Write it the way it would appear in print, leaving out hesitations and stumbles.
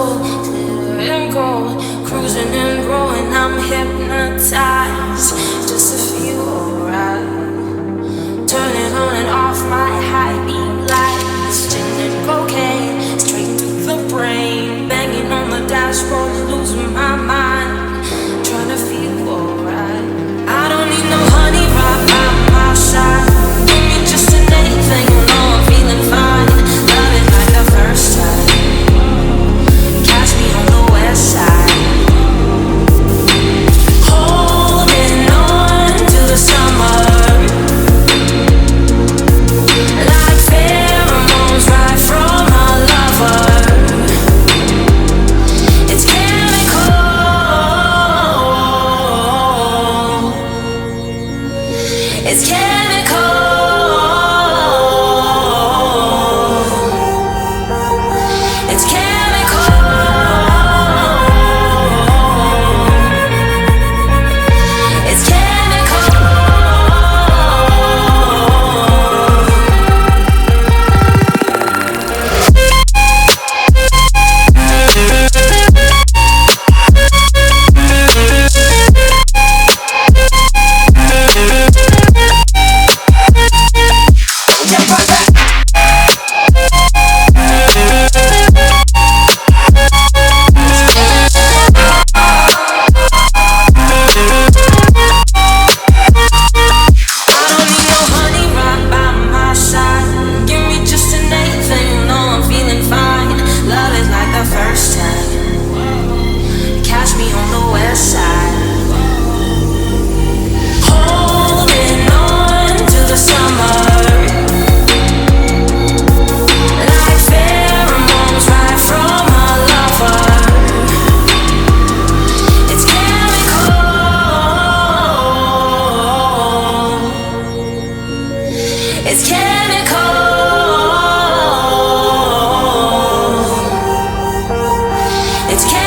soul, glitter and gold, cruising and growing, I'm hypnotized just to feel alright. Turning on and off my high beam lights, gin and cocaine, straight to the brain, banging on the dashboard, losing my mind, trying to feel alright. I don't need no honey right by my side, give me just an anything, you know I'm feeling fine. Love it like the first time, catch me on the west side, holding on to the summer, like pheromones right from a lover. It's chemical, it's chemical, it's chemical, it's chemical. It's chemical, it's chemical.